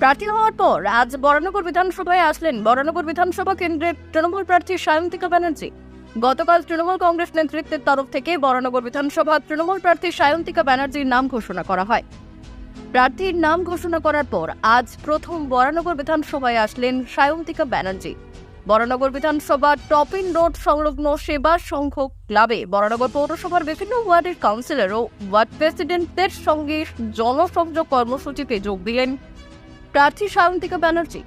প্রার্থী হওয়ার পর আজ বরানগর বিধানসভায় আসলেন বরানগর বিধানসভা কেন্দ্রের তৃণমূল প্রার্থী সায়ন্তিকা ব্যানার্জি। গতকাল তৃণমূল কংগ্রেস নেতৃত্বের তরফ থেকে বরানগর বিধানসভা তৃণমূল প্রার্থী সায়ন্তিকা ব্যানার্জির নাম ঘোষণা করা হয়। প্রার্থীর নাম ঘোষণা করার পর আজ প্রথম বরানগর বিধানসভায় আসলেন সায়ন্তিকা ব্যানার্জি। বরানগর বিধানসভার টপিন রোড সংলগ্ন সেবা সংঘ ক্লাবে বরানগর পৌরসভার বিভিন্ন ওয়ার্ডের কাউন্সিলর ও ওয়ার্ড প্রেসিডেন্টদের সঙ্গে জনসংযোগ কর্মসূচিতে যোগ দিলেন প্রার্থী সায়ন্তিকা ব্যানার্জি।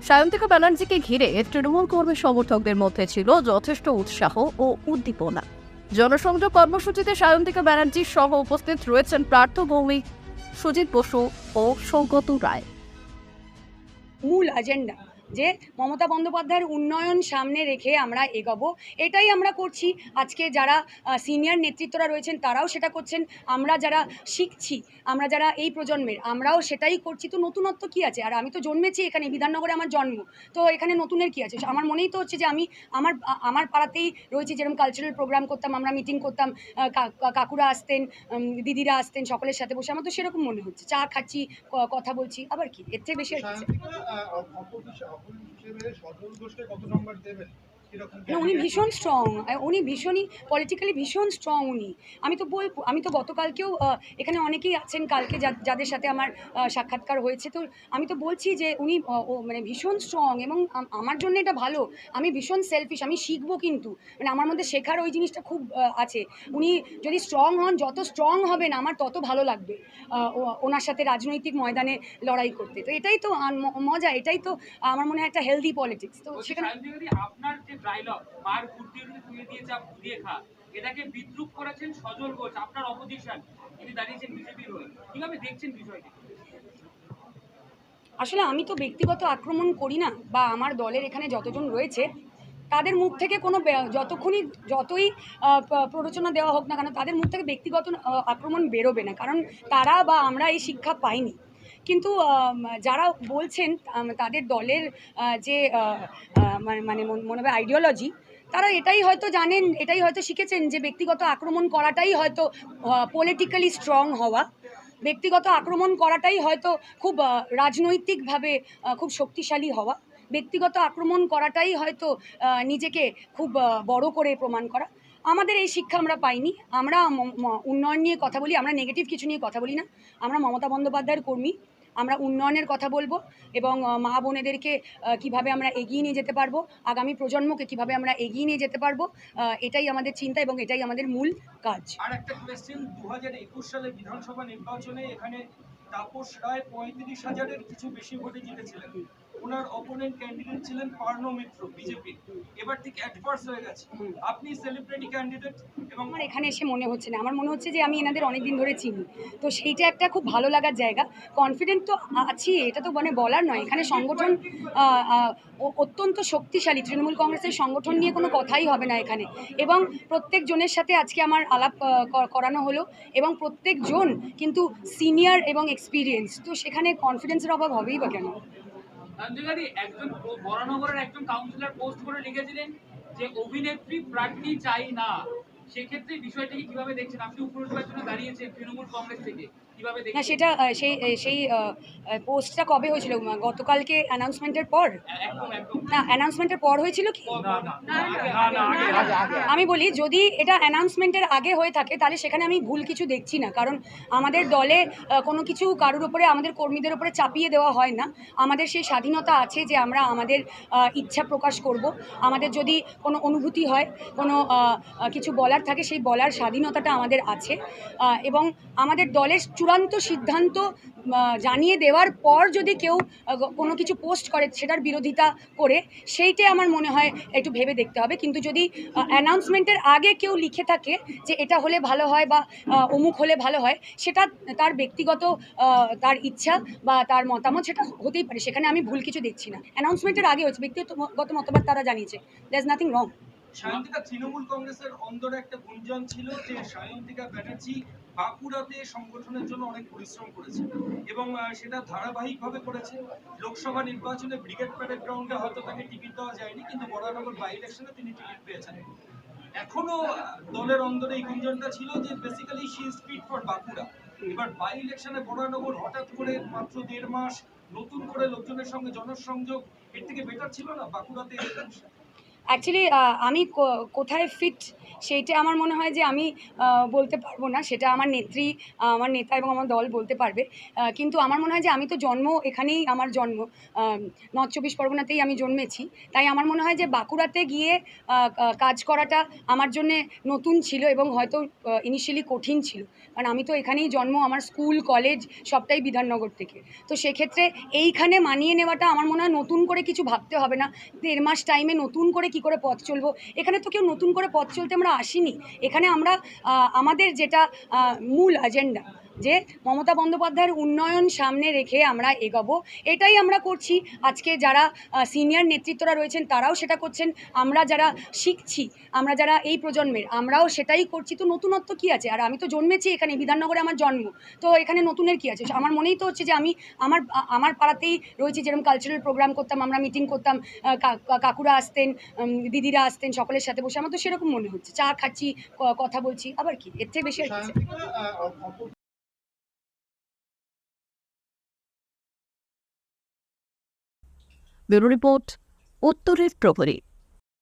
সায়ন্তিকা ব্যানার্জিকে ঘিরে তৃণমূল কর্মী সমর্থকদের মধ্যে ছিল যথেষ্ট উৎসাহ ও উদ্দীপনা। জনসংযোগ কর্মসূচিতে সায়ন্তিকা ব্যানার্জি সহ উপস্থিত রয়েছেন পার্থ ভৌমিক, সুজিত বসু ও সৌগত রায়। মূল এজেন্ডা যে মমতা বন্দ্যোপাধ্যায়ের উন্নয়ন সামনে রেখে আমরা এগোবো, এটাই আমরা করছি। আজকে যারা সিনিয়র নেতৃত্বরা রয়েছেন তারাও সেটা করছেন, আমরা যারা শিখছি, আমরা যারা এই প্রজন্মের আমরাও সেটাই করছি। তো নতুনত্ব কী আছে? আর আমি তো জন্মেছি এখানে, বিধাননগরে আমার জন্ম, তো এখানে নতুনের কী আছে? আমার মনেই তো হচ্ছে যে আমি আমার পাড়াতেই রয়েছি। যেরকম কালচারাল প্রোগ্রাম করতাম, আমরা মিটিং করতাম, কাকুরা আসতেন, দিদিরা আসতেন, সকলের সাথে বসে আমার তো সেরকম মনে হচ্ছে। চা খাচ্ছি, কথা বলছি, আবার কি এর থেকে বেশি আর কি? না, উনি ভীষণ স্ট্রং, উনি ভীষণই পলিটিক্যালি ভীষণ স্ট্রং উনি। আমি তো গতকালকেও এখানে অনেকেই আছেন কালকে যাদের সাথে আমার সাক্ষাৎকার হয়েছে, তো আমি তো বলছি যে উনি মানে ভীষণ স্ট্রং এবং আমার জন্য এটা ভালো। আমি ভীষণ সেলফিশ, আমি শিখবো, কিন্তু মানে আমার মধ্যে শেখার ওই জিনিসটা খুব আছে। উনি যদি স্ট্রং হন, যত স্ট্রং হবেন আমার তত ভালো লাগবে ওনার সাথে রাজনৈতিক ময়দানে লড়াই করতে। তো এটাই তো মজা, এটাই তো আমার মনে হয় একটা হেলদি পলিটিক্স। তো সেখানে আপনার যে ডায়লগ মার কুর্তি তুলে দিয়ে চাপ দিয়ে খা, এটাকে বিদ্রুপ করেছেন সজল ঘোষ, আপনার অপোজিশন, তিনি দাঁড়িয়েছেন বিজেপির হয়ে, কিভাবে দেখছেন বিষয়টি? আসলে আমি তো ব্যক্তিগত আক্রমণ করি না, বা আমার দলের এখানে যতজন রয়েছে তাদের মুখ থেকে কোনো যতই প্ররোচনা দেওয়া হোক না কেন, তাদের মুখ থেকে ব্যক্তিগত আক্রমণ বেরোবে না, কারণ তারা বা আমরা এই শিক্ষা পাইনি। কিন্তু যারা বলছেন তাদের দলের যে মানে মনে হয় আইডিওলজি, তারা এটাই হয়তো জানেন, এটাই হয়তো শিখেছেন যে ব্যক্তিগত আক্রমণ করাটাই হয়তো পলিটিক্যালি স্ট্রং হওয়া, ব্যক্তিগত আক্রমণ করাটাই হয়তো খুব রাজনৈতিকভাবে খুব শক্তিশালী হওয়া, ব্যক্তিগত আক্রমণ করাটাই হয়তো নিজেকে খুব বড় করে প্রমাণ করা। আমাদের এই শিক্ষা আমরা পাইনি। আমরা উন্নয়ন নিয়ে কথা বলি, আমরা নেগেটিভ কিছু নিয়ে কথা বলি না। আমরা মমতা বন্দ্যোপাধ্যায়ের কর্মী, আমরা উন্নয়নের কথা বলবো এবং মা বোনেদেরকে কিভাবে আমরা এগিয়ে নিয়ে যেতে পারবো, আগামী প্রজন্মকে কিভাবে আমরা এগিয়ে নিয়ে যেতে পারবো, এটাই আমাদের চিন্তা এবং এটাই আমাদের মূল কাজ। আর একটা কোয়েশ্চেন, 2021 সালে বিধানসভা নির্বাচনে এখানে তাপস রায় 35,000-এর কিছু বেশি ভোটে জিতেছিলেন। ওনার অপোনেন্ট ক্যান্ডিডেট ছিলেন পার্ণ মিত্র, বিজেপি। এবার ঠিক অ্যাডভার্স হয়ে গেছে, আপনি সেলিব্রিটি ক্যান্ডিডেট এবং আমার এখানে এসে মনে হচ্ছে না, আমার মনে হচ্ছে যে আমি এনাদের অনেক দিন ধরে চিনি, তো সেইটা একটা খুব ভালো লাগার জায়গা। কনফিডেন্ট তো আছি, এটা তো মানে বলার নয়। এখানে সংগঠন অত্যন্ত শক্তিশালী, তৃণমূল কংগ্রেসের সংগঠন নিয়ে কোনো কথাই হবে না এখানে। এবং প্রত্যেকজনের সাথে আজকে আমার আলাপ করানো হলো এবং প্রত্যেকজন কিন্তু সিনিয়র এবং এক্সপিরিয়েন্স, তো সেখানে কনফিডেন্সের অভাব হবেই বা কেন? একজন বরানগরের একজন কাউন্সিলর পোস্ট করে লিখেছিলেন যে অভিনেত্রী প্রার্থী চাই না। সেক্ষেত্রে বিষয়টাকে কিভাবে দেখছেন? আপনি উপনির্বাচনে দাঁড়িয়েছেন তৃণমূল কংগ্রেস থেকে, কিভাবে না, দেখছেন? সেটা সেই পোস্টটা কবে হয়েছিল? গতকালকে অ্যানাউন্সমেন্টের পর? একদম একদম। না, অ্যানাউন্সমেন্টের পর হয়েছিল কি? আগে। আমি বলি, যদি এটা অ্যানাউন্সমেন্টের আগে হয়ে থাকে তাহলে সেখানে আমি ভুল কিছু দেখছি না, কারণ আমাদের দলে কোনো কিছু কারুর ওপরে, আমাদের কর্মীদের ওপরে চাপিয়ে দেওয়া হয় না। আমাদের সেই স্বাধীনতা আছে যে আমরা আমাদের ইচ্ছা প্রকাশ করব। আমাদের যদি কোনো অনুভূতি হয়, কোনো কিছু বলার থাকে, সেই বলার স্বাধীনতাটা আমাদের আছে। এবং আমাদের দলের চূড়ান্ত সিদ্ধান্ত জানিয়ে দেওয়ার পর যদি কেউ কোনো কিছু পোস্ট করে সেটার বিরোধিতা করে, সেইটাই আমার মনে হয় একটু ভেবে দেখতে হবে। কিন্তু যদি অ্যানাউন্সমেন্টের আগে কেউ লিখে থাকে যে এটা হলে ভালো হয় বা অমুক হলে ভালো হয়, সেটা তার ব্যক্তিগত তার ইচ্ছা বা তার মতামত, সেটা হতেই পারে, সেখানে আমি ভুল কিছু দেখছি না। অ্যানাউন্সমেন্টের আগে হয়েছে, ব্যক্তিগত মতামত তারা জানিয়েছে, there is nothing wrong. Sayantika, Trinamool কংগ্রেসের অন্দরে একটা গুঞ্জন ছিল যে সায়ন্তিকা ব্যানার্জি বাঁকুড়াতে সংগঠনের জন্য অনেক পরিশ্রম করেছে এবং সেটা ধারাবাহিকভাবে করেছে। লোকসভা নির্বাচনে ব্রিগেড প্যারেড গ্রাউন্ডে হয়তো তাকে টিকিট দেওয়া যায়নি, কিন্তু বরানগর বাই ইলেকশনে তিনি টিকিট পেয়েছেন। এখনো দলের অন্দরে এই গুঞ্জনটা ছিল যে basically she is fit for Bankura. এবার বাই ইলেকশনে বরানগর হঠাৎ করে মাত্র 1.5 মাস নতুন করে লোকজনের সঙ্গে জনসংযোগ এর থেকে বেটার ছিল না বাঁকুড়াতে? অ্যাকচুয়ালি আমি কোথায় ফিট সেইটা আমার মনে হয় যে আমি বলতে পারবো না, সেটা আমার নেত্রী, আমার নেতা এবং আমার দল বলতে পারবে। কিন্তু আমার মনে হয় যে আমি তো জন্ম এখানেই, আমার জন্ম নর্থ চব্বিশ পরগনাতেই আমি জন্মেছি। তাই আমার মনে হয় যে বাঁকুড়াতে গিয়ে কাজ করাটা আমার জন্যে নতুন ছিল এবং হয়তো ইনিশিয়ালি কঠিন ছিল, কারণ আমি তো এখানেই জন্ম, আমার স্কুল কলেজ সবটাই বিধাননগর থেকে। তো সেক্ষেত্রে এইখানে মানিয়ে নেওয়াটা আমার মনে হয় নতুন করে কিছু ভাবতে হবে না। 1.5 মাস টাইমে নতুন করে কি করে পথ চলবো, এখানে তো কেউ নতুন করে পথ চলতে আমরা আসিনি। এখানে আমরা আমাদের যেটা মূল এজেন্ডা, যে মমতা বন্দ্যোপাধ্যায়ের উন্নয়ন সামনে রেখে আমরা এগোবো, এটাই আমরা করছি। আজকে যারা সিনিয়র নেতৃত্বরা রয়েছেন তারাও সেটা করছেন, আমরা যারা শিখছি, আমরা যারা এই প্রজন্মের, আমরাও সেটাই করছি। তো নতুনত্ব কী আছে? আর আমি তো জন্মেছি এখানে, বিধাননগরে আমার জন্ম, তো এখানে নতুনের কী আছে? আমার মনেই তো হচ্ছে যে আমি আমার পাড়াতেই রয়েছি, যেরকম কালচারাল প্রোগ্রাম করতাম, আমরা মিটিং করতাম, কাকুরা আসতেন, দিদিরা আসতেন, সকলের সাথে বসে আমার তো সেরকম মনে হচ্ছে, চা খাচ্ছি, কথা বলছি, আবার কি এর থেকে বেশি আর কি? ব্যুরো রিপোর্ট, উত্তরের প্রহরী।